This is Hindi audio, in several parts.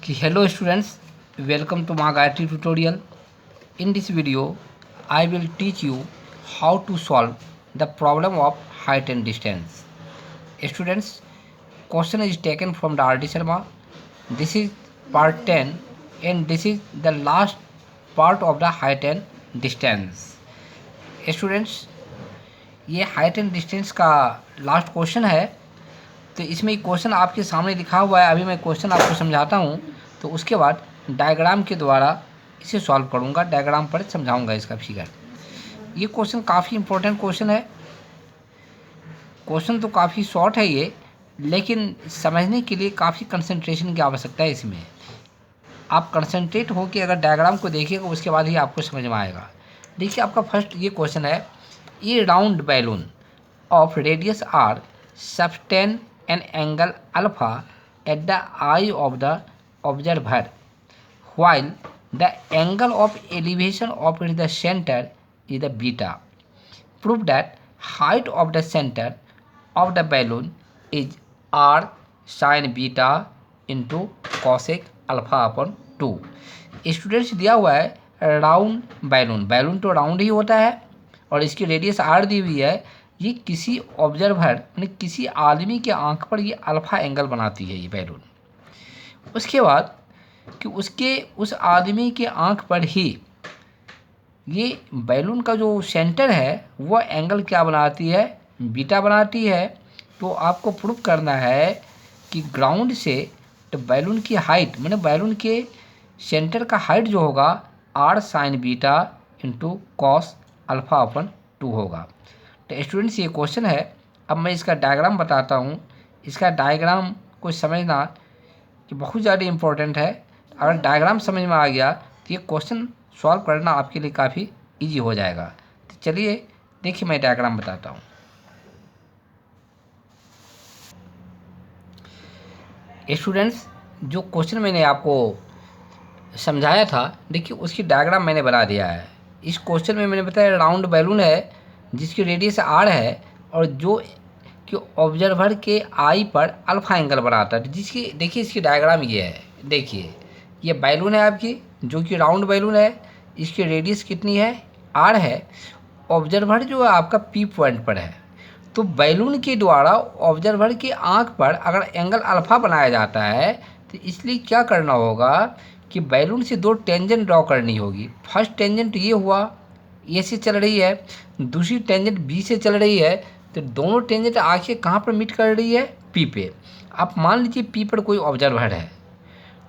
कि hello students, welcome to Magayatri tutorial. In this video I will teach you how to solve the problem of height and distance. Students, question is taken from the RD Sharma. This is part 10 and this is the last part of the height and distance. Students, ये हाइट एंड डिस्टेंस का लास्ट क्वेश्चन है। तो इसमें एक क्वेश्चन आपके सामने लिखा हुआ है। अभी मैं क्वेश्चन आपको समझाता हूँ, तो उसके बाद डायग्राम के द्वारा इसे सॉल्व करूँगा, डायग्राम पर समझाऊँगा इसका फिगर। ये क्वेश्चन काफ़ी इम्पोर्टेंट क्वेश्चन है। क्वेश्चन तो काफ़ी शॉर्ट है ये, लेकिन समझने के लिए काफ़ी कंसंट्रेशन की आवश्यकता है इसमें। आप कंसंट्रेट होकर अगर डायग्राम को देखिएगा, उसके बाद ही आपको समझ में आएगा। देखिए, आपका फर्स्ट ये क्वेश्चन है, a round balloon of radius r sustain an angle alpha at the eye of the observer while the angle of elevation of the center is the beta. Prove that height of the center of the balloon is r sin beta into cosec alpha upon 2. Students दिया हुआ है राउंड बैलून, बैलून तो राउंड ही होता है और इसकी रेडियस आर दी हुई है। ये किसी ऑब्जर्वर यानी किसी आदमी के आंख पर ये अल्फा एंगल बनाती है ये बैलून। उसके बाद कि उसके उस आदमी के आंख पर ही ये बैलून का जो सेंटर है वह एंगल क्या बनाती है, बीटा बनाती है। तो आपको प्रूफ करना है कि ग्राउंड से तो बैलून की हाइट मैंने बैलून के सेंटर का हाइट जो होगा r sine beta into cos alpha upon 2 होगा। तो स्टूडेंट्स, ये क्वेश्चन है। अब मैं इसका डायग्राम बताता हूँ। इसका डायग्राम को समझना कि बहुत ज़्यादा इम्पोर्टेंट है। अगर डायग्राम समझ में आ गया तो ये क्वेश्चन सॉल्व करना आपके लिए काफ़ी इजी हो जाएगा। तो चलिए देखिए, मैं डायग्राम बताता हूँ। स्टूडेंट्स, जो क्वेश्चन मैंने आपको समझाया था, देखिए उसकी डायग्राम मैंने बना दिया है। इस क्वेश्चन में मैंने बताया राउंड बैलून है जिसकी रेडियस आर है और जो कि ऑब्जर्वर के आई पर अल्फा एंगल बनाता है। जिसकी देखिए इसकी डायग्राम ये है। देखिए ये बैलून है आपकी, जो कि राउंड बैलून है। इसकी रेडियस कितनी है, आर है। ऑब्जर्वर जो है आपका पी पॉइंट पर है। तो बैलून के द्वारा ऑब्जर्वर की आंख पर अगर एंगल अल्फा बनाया जाता है तो इसलिए क्या करना होगा कि बैलून से 2 टेंजेंट ड्रॉ करनी होगी। फर्स्ट टेंजेंट ये हुआ, ए से चल रही है, दूसरी टेंजेंट बी से चल रही है। तो दोनों टेंजेंट आके कहाँ पर मीट कर रही है, पी पे। आप मान लीजिए पी पर कोई ऑब्जर्वर है,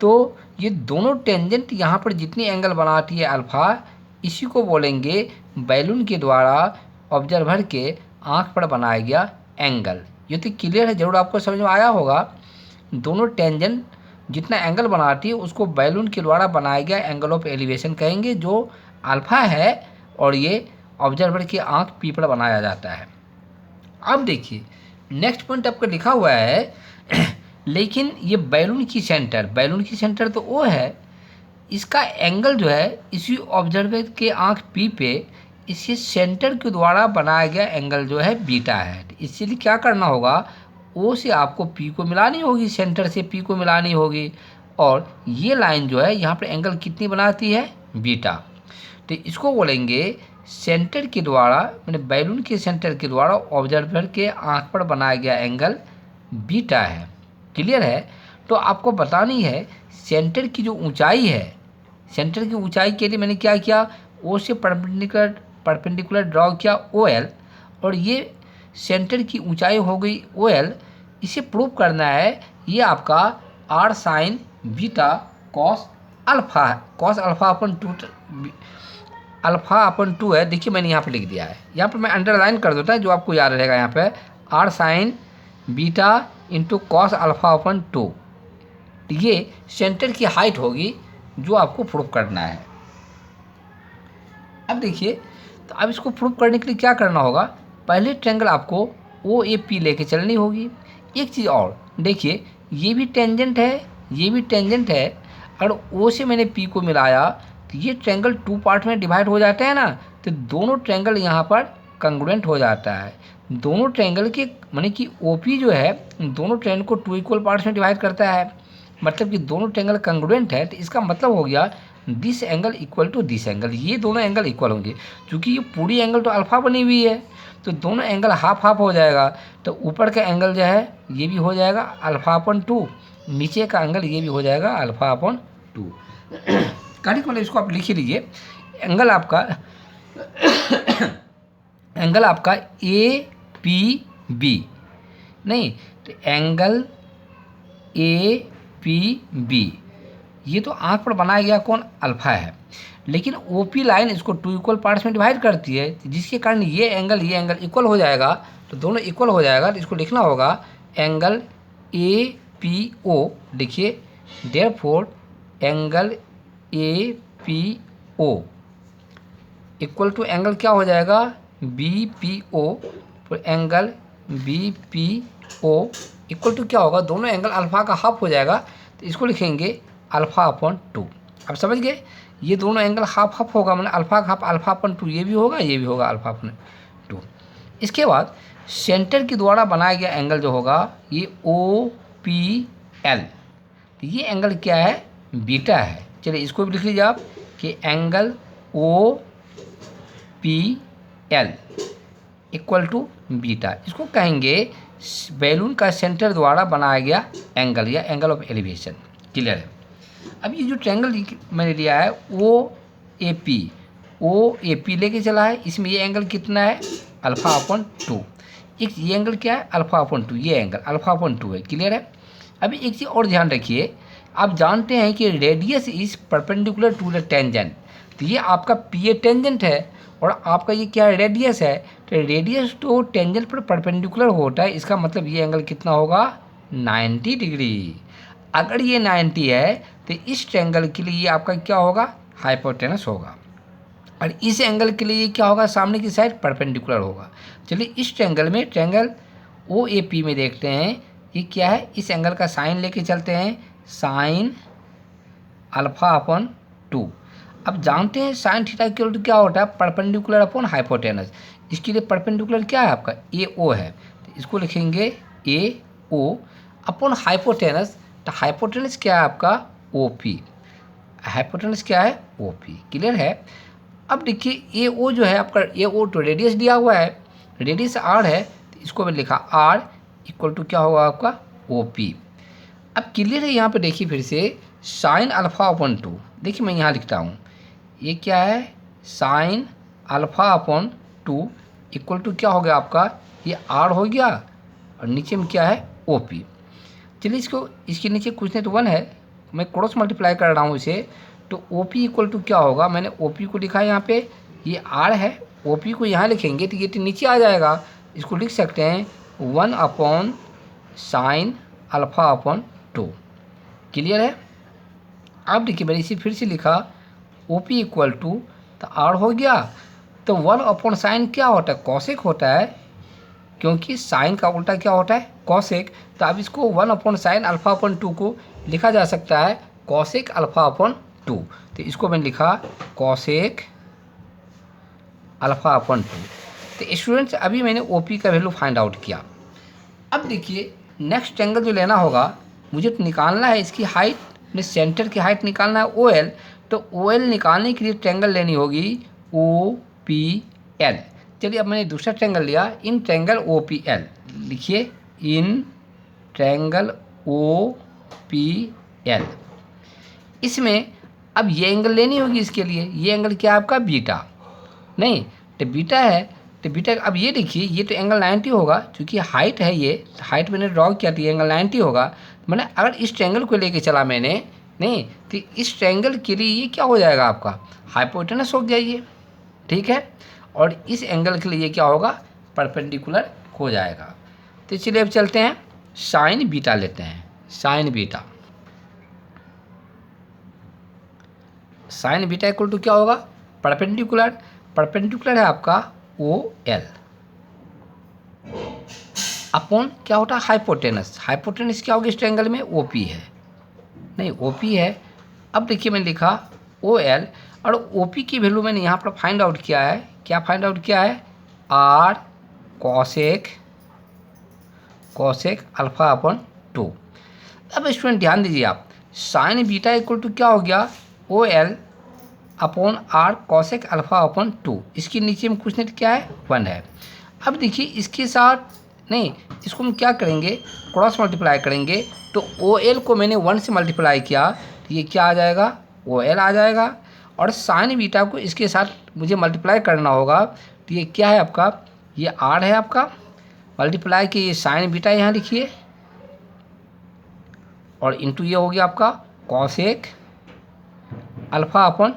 तो ये दोनों टेंजेंट यहाँ पर जितनी एंगल बनाती है अल्फा, इसी को बोलेंगे बैलून के द्वारा ऑब्जर्वर के आँख पर बनाया गया एंगल। ये तो क्लियर है, ज़रूर आपको समझ में आया होगा। दोनों टेंजेंट जितना एंगल बनाती है उसको बैलून के द्वारा बनाया गया एंगल ऑफ एलिवेशन कहेंगे, जो अल्फा है, और ये ऑब्जर्वर की आंख पी पर बनाया जाता है। अब देखिए नेक्स्ट पॉइंट आपका लिखा हुआ है लेकिन ये बैलून की सेंटर तो वो है, इसका एंगल जो है इसी ऑब्जर्वर के आंख पी पे इसी सेंटर के द्वारा बनाया गया एंगल जो है बीटा है। इसीलिए क्या करना होगा, ओ से आपको पी को मिलानी होगी, सेंटर से पी को मिलानी होगी, और ये लाइन जो है यहाँ पर एंगल कितनी बनाती है, बीटा। तो इसको बोलेंगे सेंटर के द्वारा मैंने बैलून के सेंटर के द्वारा ऑब्जर्वर के आंख पर बनाया गया एंगल बीटा है। क्लियर है। तो आपको बतानी है सेंटर की जो ऊंचाई है, सेंटर की ऊंचाई के लिए मैंने क्या किया, ओ से परपेंडिकुलर ड्रॉ किया ओ एल, और ये सेंटर की ऊंचाई हो गई ओ एल। इसे प्रूव करना है, ये आपका r sine beta cos alpha है, कॉस अल्फा अपन 2 है। देखिए मैंने यहाँ पर लिख दिया है, यहाँ पर मैं अंडरलाइन कर देता है जो आपको याद रहेगा। यहाँ पे r sine beta into cos alpha upon 2, ये सेंटर की हाइट होगी जो आपको प्रूव करना है। अब देखिए, तो अब इसको प्रूव करने के लिए क्या करना होगा, पहले ट्रायंगल आपको ओ ए पी लेके चलनी होगी। एक चीज़ और देखिए, ये भी टेंजेंट है, ये भी टेंजेंट है, और ओ से मैंने पी को मिलाया तो ये ट्रायंगल 2 पार्ट में डिवाइड हो जाते हैं ना। तो दोनों ट्रायंगल यहाँ पर कंग्रुएंट हो जाता है। दोनों ट्रायंगल के माने कि ओपी जो है दोनों ट्रायंगल को 2 इक्वल पार्ट्स में डिवाइड करता है। मतलब कि दोनों ट्रायंगल कंग्रुएंट है, तो इसका मतलब हो गया this angle equal to this angle, ये दोनों एंगल इक्वल होंगे। क्योंकि ये पूरी एंगल तो अल्फा बनी हुई है, तो दोनों एंगल हाफ हाफ हो जाएगा। तो ऊपर का एंगल जो है ये भी हो जाएगा अल्फा अपन 2, नीचे का एंगल ये भी हो जाएगा अल्फा अपन 2। करेक्ट, मतलब इसको आप लिख ही लीजिए। एंगल आपका ए पी बी, नहीं तो एंगल ए पी बी ये तो आंख पर बनाया गया कौन, अल्फा है। लेकिन ओ पी लाइन इसको 2 इक्वल पार्ट्स में डिवाइड करती है, जिसके कारण ये एंगल इक्वल हो जाएगा। तो दोनों इक्वल हो जाएगा, तो इसको लिखना होगा एंगल ए पी ओ। देखिए therefore angle A P O equal to angle क्या हो जाएगा, बी पी ओ। तो angle B P O equal to क्या होगा, दोनों एंगल अल्फा का हाफ हो जाएगा, तो इसको लिखेंगे अल्फा अपन 2। अब समझ गए, ये दोनों एंगल हाफ हाफ होगा, मतलब अल्फा का हाफ अल्फा अपन 2, ये भी होगा ये भी होगा अल्फा अपन 2। इसके बाद सेंटर के द्वारा बनाया गया एंगल जो होगा ये ओ पी एल, तो ये एंगल क्या है, बीटा है। चलिए इसको भी लिख लीजिए आप कि angle O P L equal to beta, इसको कहेंगे बैलून का सेंटर द्वारा बनाया गया एंगल या एंगल ऑफ एलिवेशन। क्लियर है। अब ये जो ट्रायंगल मैंने लिया है ओ ए पी लेके चला है, इसमें ये एंगल कितना है, अल्फा अपन 2। एक ये एंगल क्या है, अल्फा अपन 2, ये एंगल अल्फा अपन 2 है। क्लियर है। अभी एक चीज़ और ध्यान रखिए, आप जानते हैं कि radius is perpendicular to the tangent, तो ये आपका पी ए टेंजेंट है और आपका ये क्या है, रेडियस है। तो रेडियस तो टेंजेंट पर परपेंडिकुलर होता है, इसका मतलब ये एंगल कितना होगा, 90 डिग्री। अगर ये 90 है तो इस ट्रायंगल के लिए ये आपका क्या होगा, हाइपोटेनस होगा, और इस एंगल के लिए ये क्या होगा, सामने की साइड परपेंडिकुलर होगा। चलिए इस ट्रायंगल में ट्रायंगल ओ ए पी में देखते हैं ये क्या है, इस एंगल का साइन लेके चलते हैं, साइन अल्फा अपन 2। अब जानते हैं साइन थीटा इक्वल टू क्या होता है, परपेंडिकुलर अपॉन हाइपोटेनस। इसके लिए परपेंडिकुलर क्या है आपका, ए ओ है, तो इसको लिखेंगे ए ओ अपॉन हाइपोटेनस। तो हाइपोटेनस क्या है आपका, ओ पी, हाइपोटेनस क्या है, ओ पी। क्लियर है। अब देखिए ए ओ जो है आपका, ए ओ तो रेडियस दिया हुआ है, रेडियस आर है, तो इसको मैं लिखा आर इक्वल टू क्या होगा आपका, ओ पी। अब क्लियर है, यहाँ पे देखिए फिर से साइन अल्फा अपन 2, देखिए मैं यहाँ लिखता हूँ, ये क्या है, sine alpha upon 2 equal to क्या हो गया आपका, ये आर हो गया और नीचे में क्या है, ओ पी। चलिए इसको, इसके नीचे कुछ नहीं तो 1 है, मैं क्रॉस मल्टीप्लाई कर रहा हूँ इसे, तो ओ पी इक्वल टू क्या होगा, मैंने ओ पी को लिखा है यहाँ पे, ये आर है, ओ पी को यहाँ लिखेंगे तो ये तो नीचे आ जाएगा, इसको लिख सकते हैं 1 upon sine alpha upon 2। Clear है। अब देखिए मैंने इसे फिर से लिखा ओ पी इक्वल टू, तो आर हो गया, तो 1 अपॉन साइन क्या होता है, कॉसेक होता है, क्योंकि साइन का उल्टा क्या होता है, कॉसेक। तो अब इसको 1 अपॉन साइन अल्फा अपॉन 2 को लिखा जा सकता है कॉसेक अल्फा अपॉन 2, तो इसको मैंने लिखा कॉसेक अल्फा अपॉन 2। तो स्टूडेंट्स अभी मैंने ओ पी का वैल्यू फाइंड आउट किया। अब देखिए नेक्स्ट एंगल जो लेना होगा, मुझे तो निकालना है इसकी हाइट, में सेंटर की हाइट निकालना है ओ एल, तो ओ एल निकालने के लिए ट्रायंगल लेनी होगी ओ पी एल। चलिए अब मैंने दूसरा ट्रायंगल लिया, in triangle O P L, लिखिए in triangle O P L. इसमें अब ये एंगल लेनी होगी, इसके लिए ये एंगल क्या है आपका, बीटा, नहीं तो बीटा है, तो बीटा अब ये देखिए ये तो एंगल 90 होगा, क्योंकि हाइट है, ये हाइट मैंने ड्रॉ किया था, ये एंगल 90 होगा। मैंने अगर इस ट्रायंगल को लेके चला मैंने, नहीं तो इस ट्रायंगल के लिए ये क्या हो जाएगा आपका, हाइपोटेनस हो गया ये, ठीक है, और इस एंगल के लिए क्या होगा, परपेंडिकुलर हो जाएगा। तो चलिए अब चलते हैं साइन बीटा लेते हैं, sine beta, sine beta equal to क्या होगा, परपेंडिकुलर, परपेंडिकुलर है आपका ओ एल अपॉन क्या होता है, हाइपोटेनस, हाइपोटेनस क्या होगी इस ट्रायंगल में, ओ पी है, नहीं ओ पी है। अब देखिए मैंने लिखा ओ एल, और ओ पी की वैल्यू मैंने यहाँ पर फाइंड आउट किया है, क्या फाइंड आउट किया है, r cosec, cosec alpha upon 2। अब स्टूडेंट ध्यान दीजिए आप, साइन बीटा इक्वल टू क्या हो गया, O L upon r cosec alpha upon 2। इसके नीचे में कुछ नहीं क्या है, 1 है। अब देखिए इसके साथ नहीं, इसको हम क्या करेंगे, क्रॉस मल्टीप्लाई करेंगे। तो ओ एल को मैंने 1 से मल्टीप्लाई किया तो ये क्या आ जाएगा, ओ एल आ जाएगा। और साइन बीटा को इसके साथ मुझे मल्टीप्लाई करना होगा तो ये क्या है आपका, ये आर है आपका, मल्टीप्लाई के ये साइन बीटा यहाँ लिखिए और इंटू ये हो गया आपका कॉसेक अल्फा अपॉन